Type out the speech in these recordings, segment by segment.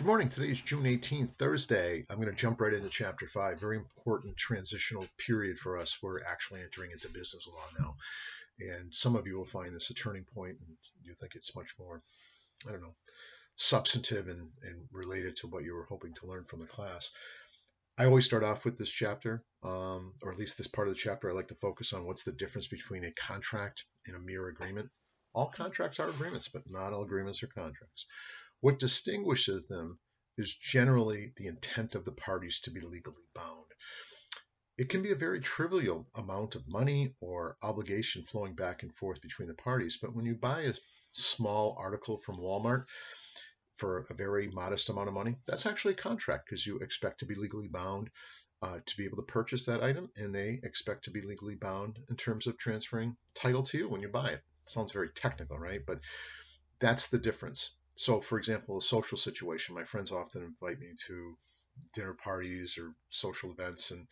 Good morning. Today is June 18th, Thursday. I'm going to jump right into Chapter 5. Very important transitional period for us. We're actually entering into business law now. And some of you will find this a turning point, and you think it's much more, I don't know, substantive and related to what you were hoping to learn from the class. I always start off with this chapter, or at least this part of the chapter. I like to focus on what's the difference between a contract and a mere agreement. All contracts are agreements, but not all agreements are contracts. What distinguishes them is generally the intent of the parties to be legally bound. It can be a very trivial amount of money or obligation flowing back and forth between the parties, but when you buy a small article from Walmart for a very modest amount of money, that's actually a contract because you expect to be legally bound to be able to purchase that item, and they expect to be legally bound in terms of transferring title to you when you buy it. Sounds very technical, right? But that's the difference. So, for example, a social situation, my friends often invite me to dinner parties or social events, and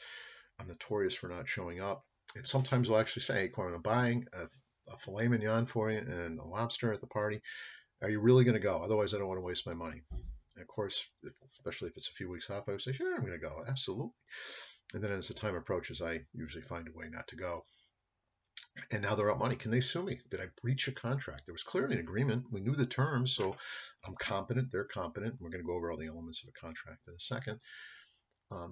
I'm notorious for not showing up. And sometimes I'll actually say, hey, Corin, I'm buying a filet mignon for you and a lobster at the party. Are you really going to go? Otherwise, I don't want to waste my money. And of course, especially if it's a few weeks off, I would say, sure, I'm going to go. Absolutely. And then as the time approaches, I usually find a way not to go. And now they're out money. Can they sue me? Did I breach a contract? There was clearly an agreement. We knew the terms, so I'm competent. They're competent. We're going to go over all the elements of a contract in a second.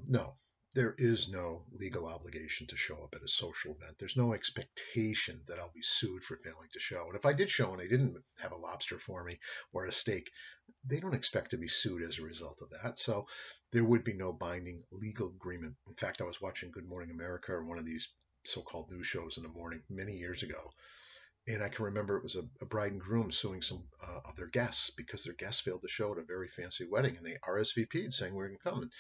No, there is no legal obligation to show up at a social event. There's no expectation that I'll be sued for failing to show. And if I did show and they didn't have a lobster for me or a steak, they don't expect to be sued as a result of that. So there would be no binding legal agreement. In fact, I was watching Good Morning America, or one of these so-called news shows in the morning many years ago. And I can remember it was a bride and groom suing some of their guests because their guests failed to show at a very fancy wedding, and they RSVP'd saying we're going to come. And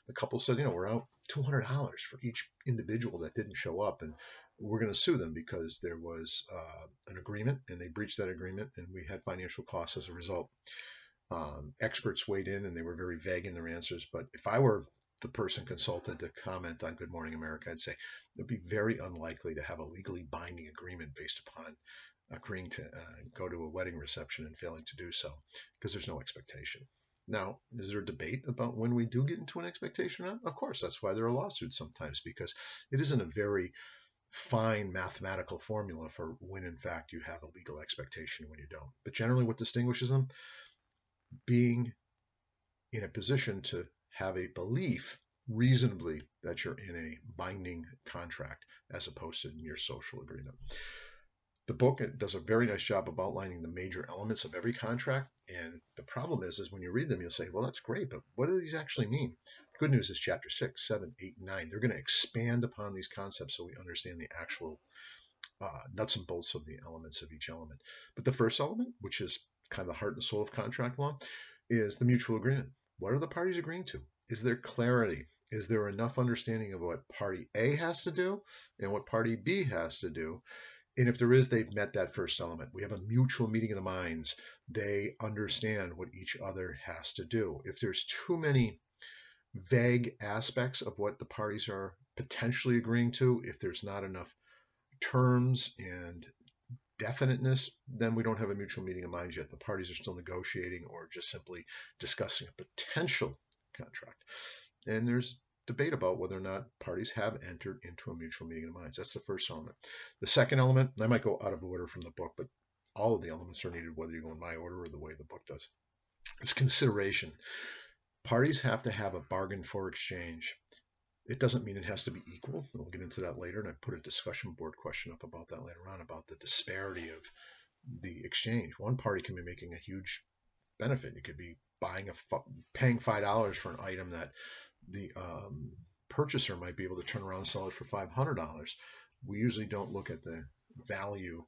the couple said, we're out $200 for each individual that didn't show up, and we're going to sue them because there was an agreement, and they breached that agreement, and we had financial costs as a result. Experts weighed in, and they were very vague in their answers. But if I were the person consulted to comment on Good Morning America, I'd say it'd be very unlikely to have a legally binding agreement based upon agreeing to go to a wedding reception and failing to do so, because there's no expectation. Now, is there a debate about when we do get into an expectation or not? Of course, that's why there are lawsuits sometimes, because it isn't a very fine mathematical formula for when in fact you have a legal expectation and when you don't. But generally what distinguishes them, being in a position to have a belief reasonably that you're in a binding contract as opposed to a mere social agreement. The book does a very nice job of outlining the major elements of every contract, and the problem is when you read them, you'll say, well, that's great, but what do these actually mean? Good news is chapter 6, 7, 8, and 9. They're going to expand upon these concepts so we understand the actual nuts and bolts of the elements of each element. But the first element, which is kind of the heart and soul of contract law, is the mutual agreement. What are the parties agreeing to? Is there clarity? Is there enough understanding of what party A has to do and what party B has to do? And if there is, they've met that first element. We have a mutual meeting of the minds. They understand what each other has to do. If there's too many vague aspects of what the parties are potentially agreeing to, if there's not enough terms and definiteness, then we don't have a mutual meeting of minds yet. The parties are still negotiating or just simply discussing a potential contract. And there's debate about whether or not parties have entered into a mutual meeting of minds. That's the first element. The second element, I might go out of order from the book, but all of the elements are needed whether you go in my order or the way the book does. It's consideration. Parties have to have a bargain for exchange. It doesn't mean it has to be equal. We'll get into that later, and I put a discussion board question up about that later on, about the disparity of the exchange. One party can be making a huge benefit. You could be paying $5 for an item that the purchaser might be able to turn around and sell it for $500. We usually don't look at the value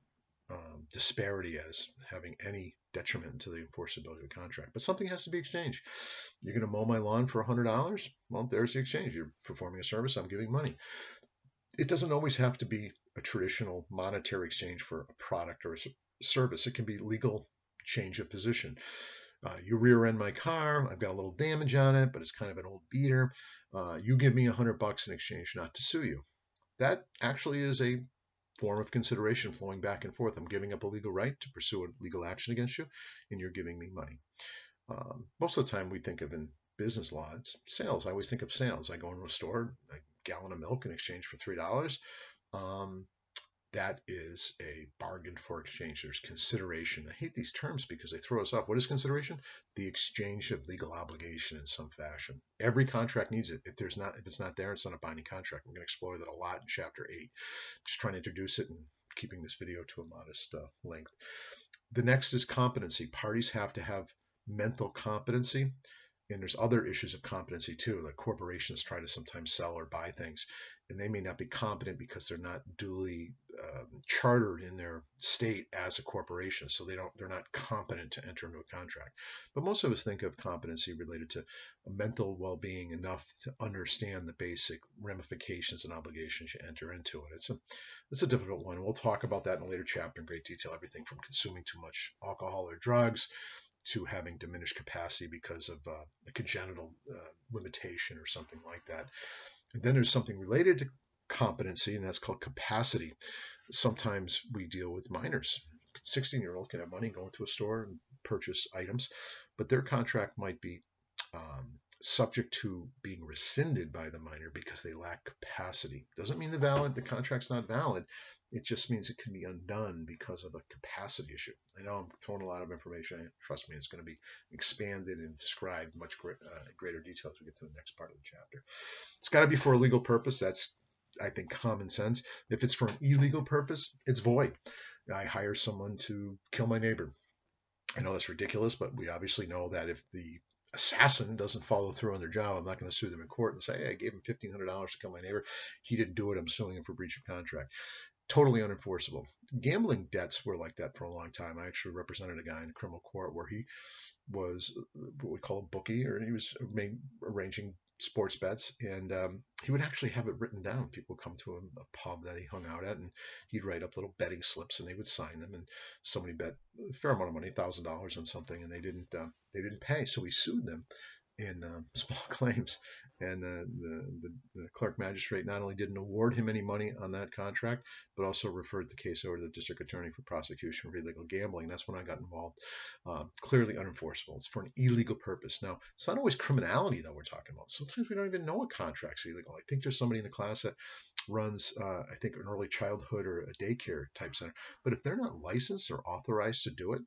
disparity as having any detriment to the enforceability of the contract. But something has to be exchanged. You're going to mow my lawn for $100? Well, there's the exchange. You're performing a service. I'm giving money. It doesn't always have to be a traditional monetary exchange for a product or a service. It can be legal change of position. You rear end my car. I've got a little damage on it, but it's kind of an old beater. You give me $100 in exchange not to sue you. That actually is a form of consideration flowing back and forth. I'm giving up a legal right to pursue a legal action against you, and you're giving me money. Most of the time we think of in business law, it's sales. I always think of sales. I go into a store, a gallon of milk in exchange for $3. Um, that is a bargain for exchange. There's consideration. I hate these terms because they throw us off. What is consideration? The exchange of legal obligation in some fashion. Every contract needs it. If it's not there, it's not a binding contract. We're going to explore that a lot in chapter 8. Just trying to introduce it and keeping this video to a modest length. The next is competency. Parties have to have mental competency. And there's other issues of competency too, like corporations try to sometimes sell or buy things, and they may not be competent because they're not duly chartered in their state as a corporation, so they're not competent to enter into a contract. But most of us think of competency related to mental well-being enough to understand the basic ramifications and obligations you enter into it. It's a difficult one. We'll talk about that in a later chapter in great detail. Everything from consuming too much alcohol or drugs to having diminished capacity because of a congenital limitation or something like that. And then there's something related to competency, and that's called capacity. Sometimes we deal with minors. 16-year-old can have money, go into a store and purchase items, but their contract might be subject to being rescinded by the minor because they lack capacity. Doesn't mean the contract's not valid. It just means it can be undone because of a capacity issue. I know I'm throwing a lot of information. Trust me, it's going to be expanded and described much greater detail as we get to the next part of the chapter. It's got to be for a legal purpose. That's, I think, common sense. If it's for an illegal purpose, it's void. I hire someone to kill my neighbor. I know that's ridiculous, but we obviously know that if the assassin doesn't follow through on their job, I'm not going to sue them in court and say, hey, I gave him $1,500 to kill my neighbor. He didn't do it. I'm suing him for breach of contract. Totally unenforceable. Gambling debts were like that for a long time. I actually represented a guy in a criminal court where he was what we call a bookie, or he was arranging sports bets, and he would actually have it written down. People would come to him, a pub that he hung out at, and he'd write up little betting slips, and they would sign them. And somebody bet a fair amount of money, $1,000 on something, and they didn't pay, so he sued them in small claims. And the clerk magistrate not only didn't award him any money on that contract, but also referred the case over to the district attorney for prosecution for illegal gambling. That's when I got involved. Clearly unenforceable. It's for an illegal purpose. Now, it's not always criminality that we're talking about. Sometimes we don't even know a contract's illegal. I think there's somebody in the class that runs, I think, an early childhood or a daycare type center. But if they're not licensed or authorized to do it,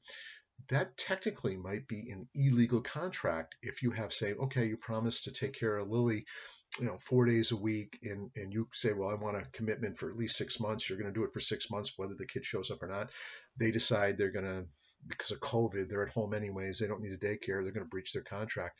that technically might be an illegal contract if you have, say, okay, you promise to take care of Lily 4 days a week, and you say, well, I want a commitment for at least 6 months. You're going to do it for 6 months, whether the kid shows up or not. They decide they're going to, because of COVID, they're at home anyways. They don't need a daycare. They're going to breach their contract.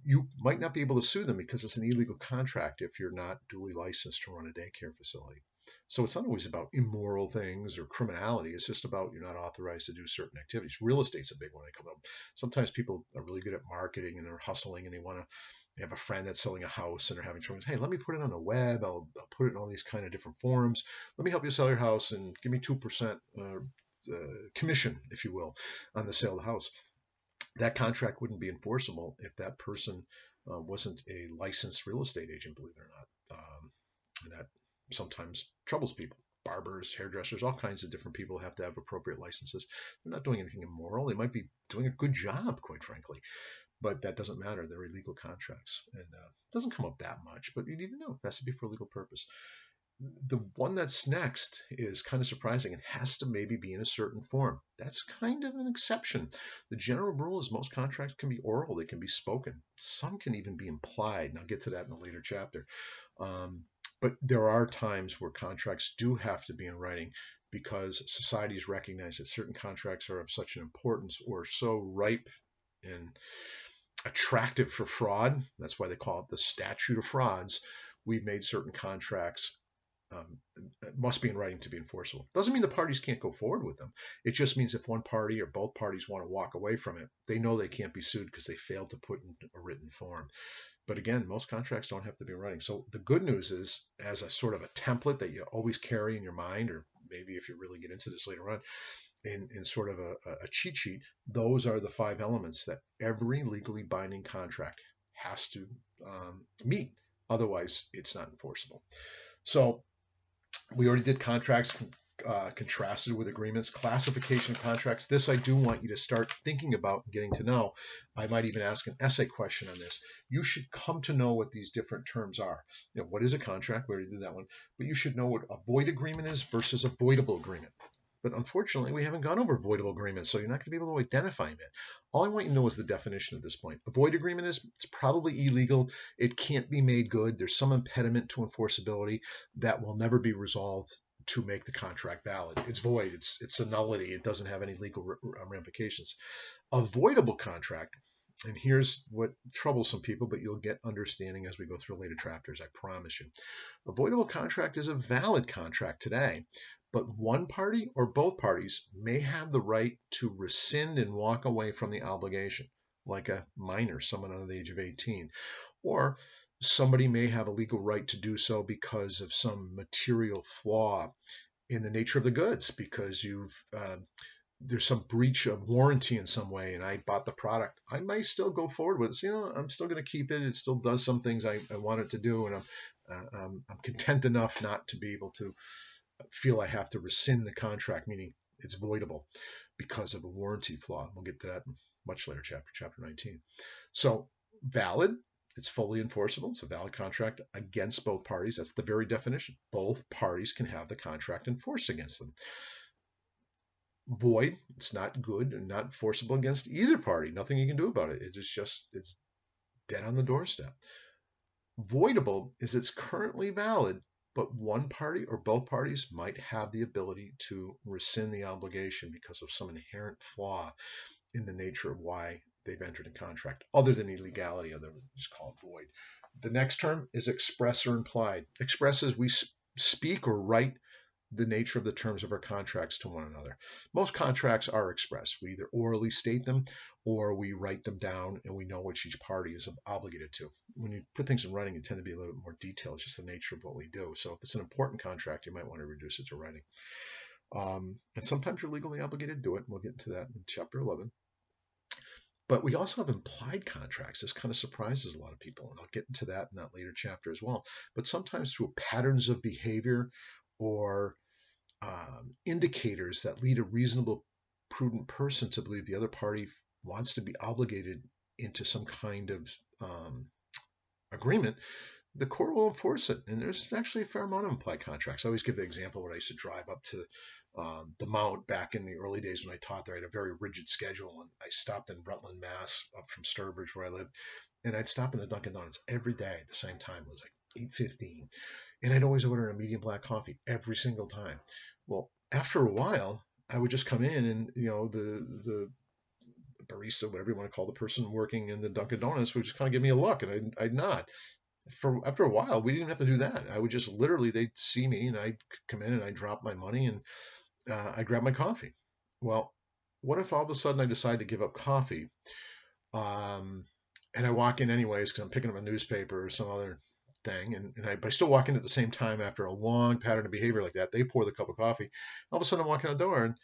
You might not be able to sue them because it's an illegal contract if you're not duly licensed to run a daycare facility. So it's not always about immoral things or criminality. It's just about you're not authorized to do certain activities. Real estate's a big one. They come up. Sometimes people are really good at marketing and they're hustling and they have a friend that's selling a house and they're having trouble. Hey, let me put it on the web. I'll put it in all these kind of different forums. Let me help you sell your house and give me 2% commission, if you will, on the sale of the house. That contract wouldn't be enforceable if that person wasn't a licensed real estate agent, believe it or not. And that sometimes troubles people. Barbers, hairdressers, all kinds of different people have to have appropriate licenses. They're not doing anything immoral. They might be doing a good job, quite frankly, but that doesn't matter. They're illegal contracts, and it doesn't come up that much, but you need to know it has to be for a legal purpose. The one that's next is kind of surprising. It has to maybe be in a certain form. That's kind of an exception. The general rule is most contracts can be oral, they can be spoken. Some can even be implied, and I'll get to that in a later chapter. But there are times where contracts do have to be in writing because societies recognize that certain contracts are of such an importance or so ripe and attractive for fraud. That's why they call it the statute of frauds. We've made certain contracts must be in writing to be enforceable. Doesn't mean the parties can't go forward with them. It just means if one party or both parties want to walk away from it, they know they can't be sued because they failed to put in a written form. But again, most contracts don't have to be in writing. So the good news is, as a sort of a template that you always carry in your mind, or maybe if you really get into this later on, in sort of a cheat sheet, those are the 5 elements that every legally binding contract has to meet. Otherwise, it's not enforceable. So we already did contracts. contrasted with agreements. Classification of contracts. This I do want you to start thinking about and getting to know. I might even ask an essay question on this. You should come to know what these different terms are. What is a contract? We already did that one. But you should know what a void agreement is versus a voidable agreement. But unfortunately, we haven't gone over voidable agreements, so you're not going to be able to identify them yet. All I want you to know is the definition at this point. A void agreement is it's probably illegal. It can't be made good. There's some impediment to enforceability that will never be resolved to make the contract valid. It's void. It's a nullity. It doesn't have any legal ramifications. A voidable contract, and here's what troubles some people, but you'll get understanding as we go through later chapters, I promise you. A voidable contract is a valid contract today, but one party or both parties may have the right to rescind and walk away from the obligation, like a minor, someone under the age of 18, or somebody may have a legal right to do so because of some material flaw in the nature of the goods, because there's some breach of warranty in some way, and I bought the product. I might still go forward with it. So, I'm still going to keep it. It still does some things I want it to do, and I'm content enough not to be able to feel I have to rescind the contract, meaning it's voidable because of a warranty flaw. We'll get to that in much later chapter 19. So valid, it's fully enforceable. It's a valid contract against both parties. That's the very definition. Both parties can have the contract enforced against them. Void, it's not good and not enforceable against either party. Nothing you can do about it. It's dead on the doorstep. Voidable is it's currently valid, but one party or both parties might have the ability to rescind the obligation because of some inherent flaw in the nature of why they've entered a contract, other than illegality, otherwise called void. The next term is express or implied. Express is we speak or write the nature of the terms of our contracts to one another. Most contracts are express. We either orally state them or we write them down and we know what each party is obligated to. When you put things in writing, you tend to be a little bit more detailed. It's just the nature of what we do. So if it's an important contract, you might want to reduce it to writing. And sometimes you're legally obligated to do it. We'll get into that in chapter 11. But we also have implied contracts. This kind of surprises a lot of people, and I'll get into that in that later chapter as well. But sometimes through patterns of behavior or indicators that lead a reasonable, prudent person to believe the other party wants to be obligated into some kind of agreement, the court will enforce it. And there's actually a fair amount of implied contracts. I always give the example when I used to drive up to the Mount back in the early days when I taught there. I had a very rigid schedule, and I stopped in Rutland, Mass, up from Sturbridge where I lived, and I'd stop in the Dunkin' Donuts every day at the same time. It was like 8:15, and I'd always order a medium black coffee every single time. Well, after a while, I would just come in, and the barista, whatever you want to call the person working in the Dunkin' Donuts, would just kind of give me a look, and I'd nod. After a while, we didn't have to do that. I would just literally, they'd see me, and I'd come in and I'd drop my money, and I'd grab my coffee. Well, what if all of a sudden I decide to give up coffee, and I walk in anyways because I'm picking up a newspaper or some other thing, but I still walk in at the same time after a long pattern of behavior like that. They pour the cup of coffee. All of a sudden, I'm walking out the door,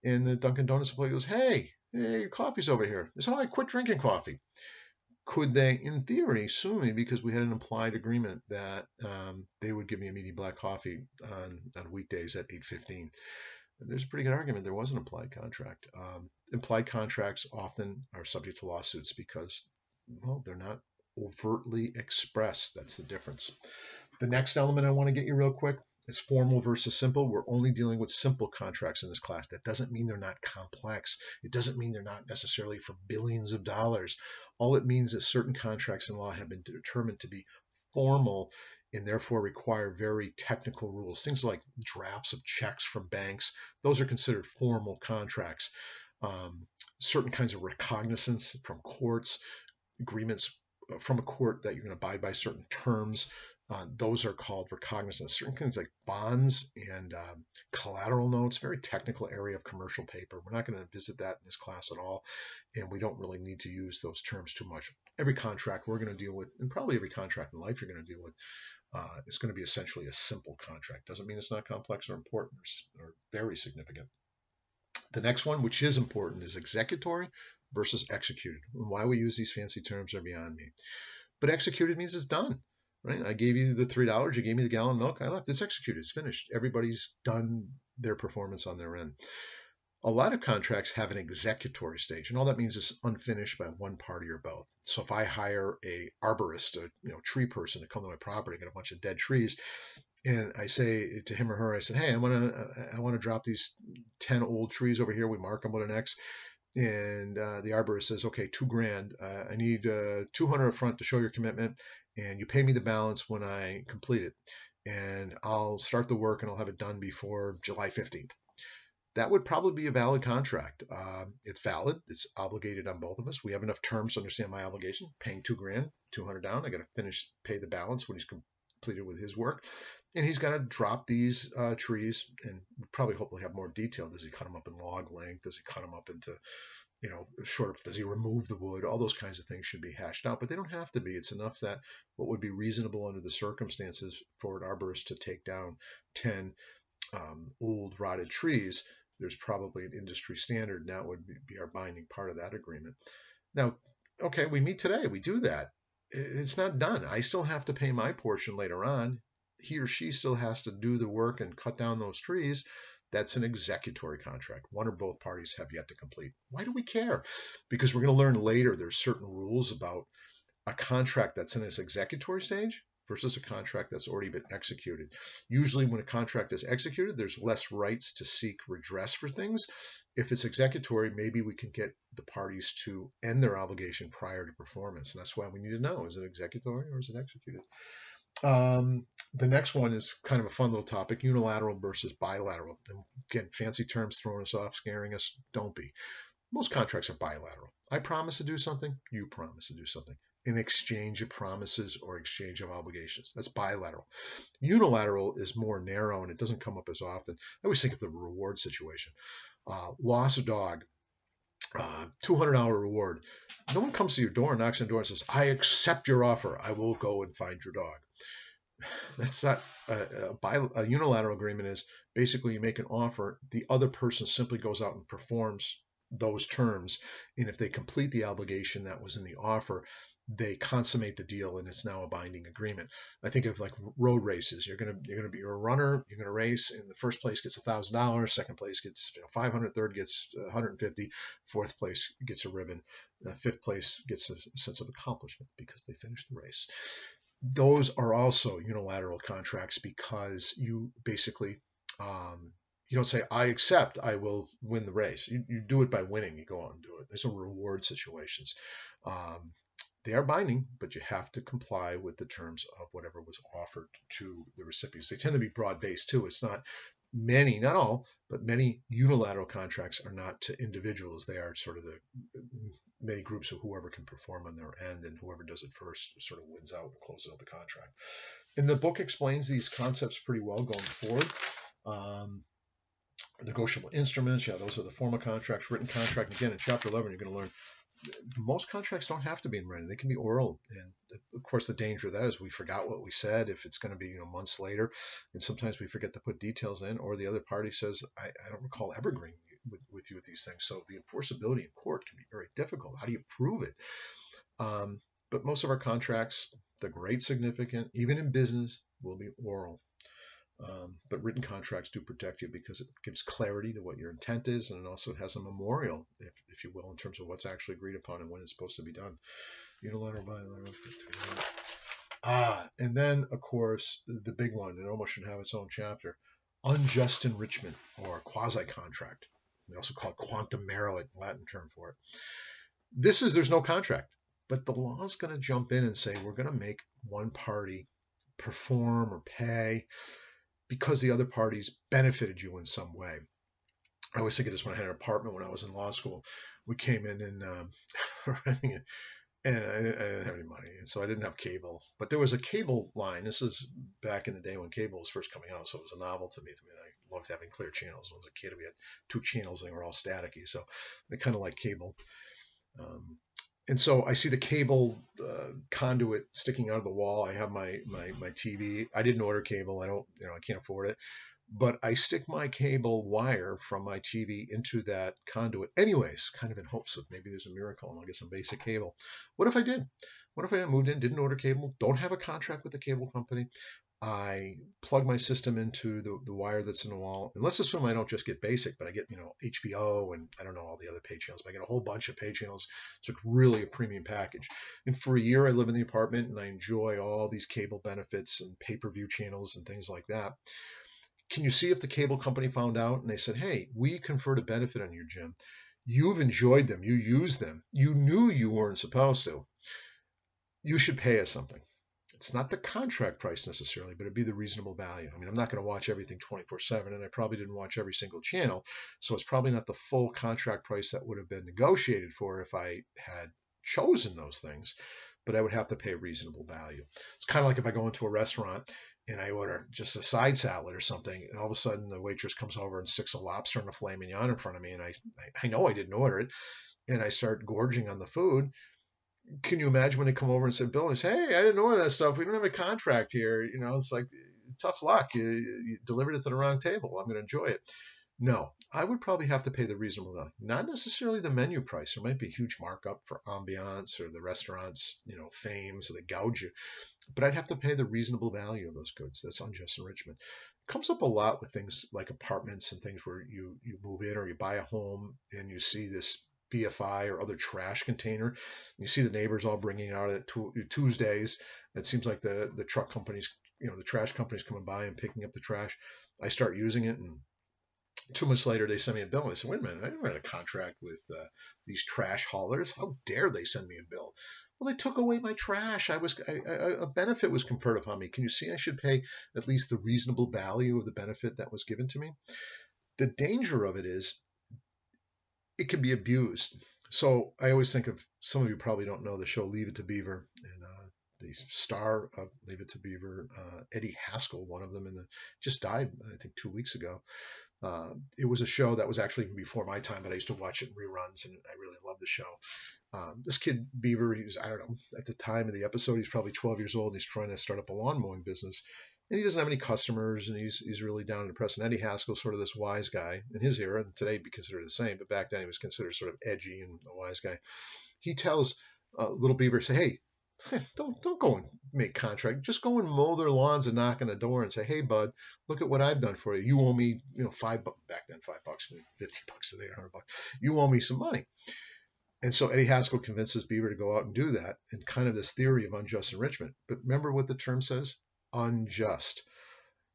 and the Dunkin' Donuts employee goes, "Hey, your coffee's over here." It's how I quit drinking coffee. Could they, in theory, sue me because we had an implied agreement that they would give me a medium black coffee on weekdays at 8:15? There's a pretty good argument there was an implied contract. Implied contracts often are subject to lawsuits because, well, they're not overtly expressed. That's the difference. The next element I want to get you real quick is formal versus simple. We're only dealing with simple contracts in this class. That doesn't mean they're not complex. It doesn't mean they're not necessarily for billions of dollars. All it means is certain contracts in law have been determined to be formal and therefore require very technical rules. Things like drafts of checks from banks, those are considered formal contracts. Certain kinds of recognizance from courts, agreements from a court that you're going to abide by certain terms, those are called recognizance. Certain things like bonds and collateral notes, very technical area of commercial paper. We're not going to visit that in this class at all, and we don't really need to use those terms too much. Every contract we're going to deal with, and probably every contract in life you're going to deal with, is going to be essentially a simple contract. Doesn't mean it's not complex or important or very significant. The next one, which is important, is executory versus executed. And why we use these fancy terms are beyond me. But executed means it's done. right? I gave you the $3. You gave me the gallon of milk. I left. It's executed. It's finished. Everybody's done their performance on their end. A lot of contracts have an executory stage, and all that means is unfinished by one party or both. So if I hire a arborist, a tree person to come to my property and get a bunch of dead trees, and I say to him or her, I said, hey, I want to drop these 10 old trees over here. We mark them with an X. And the arborist says, okay, $2,000. I need 200 up front to show your commitment, and you pay me the balance when I complete it. And I'll start the work and I'll have it done before July 15th. That would probably be a valid contract. It's valid. It's obligated on both of us. We have enough terms to understand my obligation. Paying $2,000, 200 down. I got to pay the balance when he's completed with his work, and he's got to drop these trees. And probably hopefully have more detail. Does he cut them up in log length? Does he cut them up into short? Does he remove the wood? All those kinds of things should be hashed out, but they don't have to be. It's enough that what would be reasonable under the circumstances for an arborist to take down 10 old rotted trees, there's probably an industry standard, and that would be our binding part of that agreement. Now, okay, we meet today, we do that. It's not done. I still have to pay my portion later on. He or she still has to do the work and cut down those trees. That's an executory contract. One or both parties have yet to complete. Why do we care? Because we're going to learn later there's certain rules about a contract that's in its executory stage versus a contract that's already been executed. Usually when a contract is executed, there's less rights to seek redress for things. If it's executory, maybe we can get the parties to end their obligation prior to performance. And that's why we need to know, is it executory or is it executed? The next one is kind of a fun little topic, unilateral versus bilateral. And again, fancy terms throwing us off, scaring us. Don't be. Most contracts are bilateral. I promise to do something, you promise to do something. In exchange of promises or exchange of obligations. That's bilateral. Unilateral is more narrow and it doesn't come up as often. I always think of the reward situation. Lost a dog, $200 reward. No one comes to your door and knocks on the door and says, I accept your offer. I will go and find your dog. That's not a unilateral agreement. Is basically you make an offer, the other person simply goes out and performs those terms, and if they complete the obligation that was in the offer, they consummate the deal and it's now a binding agreement. I think of like road races. You're a runner, you're gonna race, and the first place gets $1,000, second place gets 500, third gets 150, fourth place gets a ribbon, fifth place gets a sense of accomplishment because they finished the race. Those are also unilateral contracts because you basically you don't say, I accept, I will win the race. You do it by winning. You go out and do it. There's no reward situations. They are binding, but you have to comply with the terms of whatever was offered to the recipients. They tend to be broad-based too. It's not many, not all, but many unilateral contracts are not to individuals. They are sort of the many groups of whoever can perform on their end, and whoever does it first sort of wins out and closes out the contract. And the book explains these concepts pretty well going forward. Negotiable instruments, yeah, those are the formal contracts. Written contract, again, in chapter 11, you're going to learn most contracts don't have to be in writing. They can be oral. And of course, the danger of that is we forgot what we said if it's going to be months later. And sometimes we forget to put details in, or the other party says, I don't recall ever agreeing with you with these things. So the enforceability in court can be very difficult. How do you prove it? But most of our contracts, the great significant, even in business, will be oral. But written contracts do protect you because it gives clarity to what your intent is, and it also has a memorial, if you will, in terms of what's actually agreed upon and when it's supposed to be done. Unilateral, bilateral. And then, of course, the big one, it almost should have its own chapter, unjust enrichment or quasi-contract. We also call it quantum merit, Latin term for it. There's no contract, but the law is going to jump in and say, we're going to make one party perform or pay because the other parties benefited you in some way. I always think of this when I had an apartment when I was in law school. We came in and renting it, and I didn't have any money, and so I didn't have cable. But there was a cable line. This is back in the day when cable was first coming out, so it was a novel to me. I loved having clear channels. When I was a kid, we had 2 channels, and they were all staticky, so I kind of like cable. And so I see the cable conduit sticking out of the wall. I have my TV. I didn't order cable. I can't afford it. but I stick my cable wire from my TV into that conduit anyways, kind of in hopes of maybe there's a miracle and I'll get some basic cable. What if I did? What if I moved in, didn't order cable, don't have a contract with the cable company? I plug my system into the wire that's in the wall. And let's assume I don't just get basic, but I get, HBO and I don't know all the other pay channels, but I get a whole bunch of pay channels. So it's really a premium package. And for a year, I live in the apartment and I enjoy all these cable benefits and pay-per-view channels and things like that. Can you see if the cable company found out and they said, hey, we conferred a benefit on you, Jim. You've enjoyed them. You use them. You knew you weren't supposed to. You should pay us something. It's not the contract price necessarily, but it'd be the reasonable value. I mean, I'm not going to watch everything 24/7, and I probably didn't watch every single channel, so it's probably not the full contract price that would have been negotiated for if I had chosen those things, but I would have to pay reasonable value. It's kind of like if I go into a restaurant and I order just a side salad or something, and all of a sudden the waitress comes over and sticks a lobster and a filet mignon in front of me, and I know I didn't order it, and I start gorging on the food. Can you imagine when they come over and say, Bill, and say, hey, I didn't order that stuff. We don't have a contract here. It's like tough luck. You delivered it to the wrong table. I'm going to enjoy it. No, I would probably have to pay the reasonable value, not necessarily the menu price. There might be a huge markup for ambiance or the restaurant's, fame, so they gouge you. But I'd have to pay the reasonable value of those goods. That's unjust enrichment. It comes up a lot with things like apartments and things where you move in or you buy a home and you see this BFI or other trash container. You see the neighbors all bringing it out at Tuesdays. It seems like the truck companies, the trash companies coming by and picking up the trash. I start using it, and 2 months later, they send me a bill. And I said, wait a minute, I never had a contract with these trash haulers. How dare they send me a bill? Well, they took away my trash. A benefit was conferred upon me. Can you see I should pay at least the reasonable value of the benefit that was given to me? The danger of it is it can be abused. So I always think of, some of you probably don't know the show Leave It to Beaver, and the star of Leave It to Beaver, Eddie Haskell, one of them, just died, I think, 2 weeks ago. It was a show that was actually before my time, but I used to watch it in reruns, and I really loved the show. This kid Beaver, he was, I don't know, at the time of the episode, he's probably 12 years old, and he's trying to start up a lawn mowing business, and he doesn't have any customers, and he's really down and depressed. And Eddie Haskell's sort of this wise guy in his era, and today he'd be considered the same, but back then he was considered sort of edgy and a wise guy. He tells little Beaver, say, hey, don't go and make contract. Just go and mow their lawns and knock on the door and say, hey, bud, look at what I've done for you. You owe me, $5 back then, $5, $50 today, $100. You owe me some money. And so Eddie Haskell convinces Beaver to go out and do that, and kind of this theory of unjust enrichment. But remember what the term says? Unjust.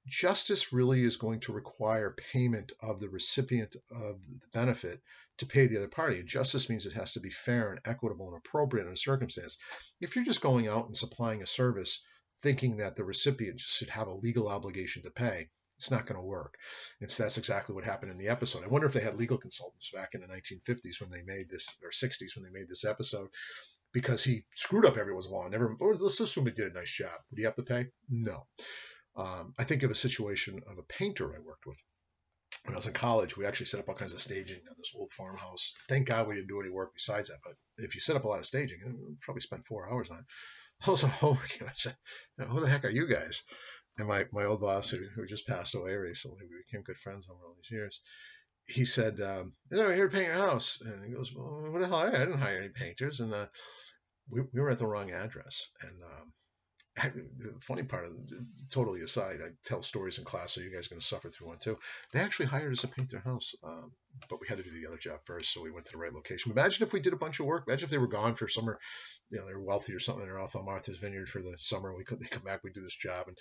Justice really is going to require payment of the recipient of the benefit to pay the other party. And justice means it has to be fair and equitable and appropriate in a circumstance. If you're just going out and supplying a service thinking that the recipient should have a legal obligation to pay, it's not going to work. That's exactly what happened in the episode. I wonder if they had legal consultants back in the 1950s when they made this, or 60s when they made this episode, because he screwed up everyone's law. Let's assume he did a nice job. Would he have to pay? No. I think of a situation of a painter I worked with. When I was in college, we actually set up all kinds of staging on this old farmhouse. Thank God we didn't do any work besides that. But if you set up a lot of staging, we probably spent 4 hours on it. I was at home. I said, who the heck are you guys? And my old boss, who just passed away recently, we became good friends over all these years. He said, we're here to paint your house. And he goes, well, what the hell? I didn't hire any painters. And we were at the wrong address. And the funny part of it, totally aside, I tell stories in class, so you guys are going to suffer through one too. They actually hired us to paint their house, but we had to do the other job first, so we went to the right location. Imagine if we did a bunch of work. Imagine if they were gone for summer, they were wealthy or something, they're off on Martha's Vineyard for the summer. They come back, we do this job, and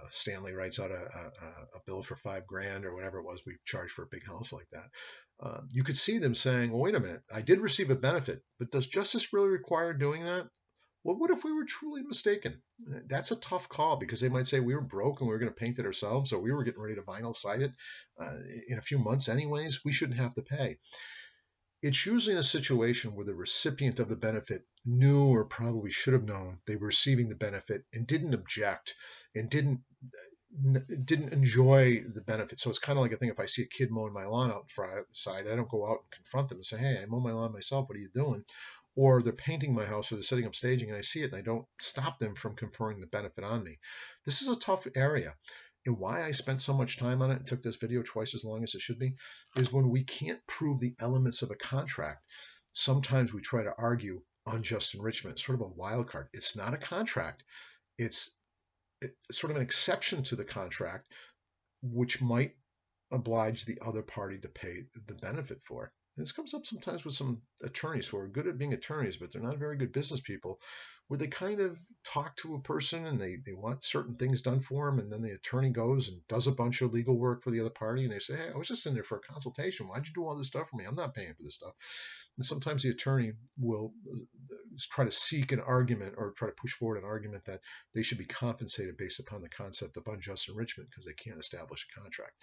Stanley writes out a bill for $5,000 or whatever it was we charged for a big house like that. You could see them saying, well, wait a minute, I did receive a benefit, but does justice really require doing that? Well, what if we were truly mistaken? That's a tough call, because they might say we were broke and we were going to paint it ourselves, or we were getting ready to vinyl side it in a few months anyways. We shouldn't have to pay. It's usually in a situation where the recipient of the benefit knew, or probably should have known, they were receiving the benefit and didn't object and didn't enjoy the benefit. So it's kind of like a thing, if I see a kid mowing my lawn outside, I don't go out and confront them and say, hey, I mow my lawn myself, what are you doing? Or they're painting my house, or they're setting up staging, and I see it, and I don't stop them from conferring the benefit on me. This is a tough area. And why I spent so much time on it and took this video twice as long as it should be is when we can't prove the elements of a contract, sometimes we try to argue unjust enrichment. It's sort of a wild card. It's not a contract. It's sort of an exception to the contract, which might oblige the other party to pay the benefit for. And this comes up sometimes with some attorneys who are good at being attorneys, but they're not very good business people, where they kind of talk to a person and they want certain things done for them, and then the attorney goes and does a bunch of legal work for the other party, and they say, hey, I was just in there for a consultation. Why'd you do all this stuff for me? I'm not paying for this stuff. And sometimes the attorney will try to seek an argument or try to push forward an argument that they should be compensated based upon the concept of unjust enrichment because they can't establish a contract.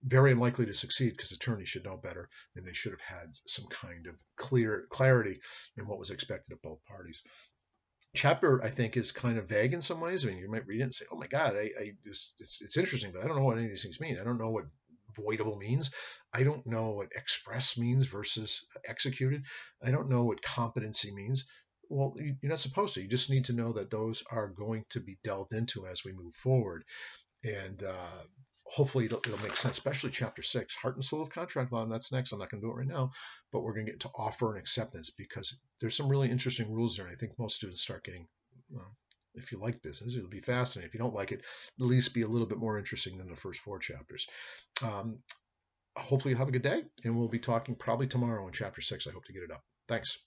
Very unlikely to succeed because attorneys should know better and they should have had some kind of clarity in what was expected of both parties. Chapter, I think, is kind of vague in some ways. I mean, you might read it and say, "Oh my God, it's interesting," but I don't know what any of these things mean. I don't know what voidable means. I don't know what express means versus executed. I don't know what competency means. Well, you're not supposed to. You just need to know that those are going to be delved into as we move forward. And hopefully it'll make sense, especially chapter 6, heart and soul of contract law. And that's next. I'm not going to do it right now, but we're going to get to offer and acceptance because there's some really interesting rules there. And I think most students start getting, well, if you like business, it'll be fascinating. If you don't like it, at least be a little bit more interesting than the first 4 chapters. Hopefully you'll have a good day, and we'll be talking probably tomorrow in chapter 6. I hope to get it up. Thanks.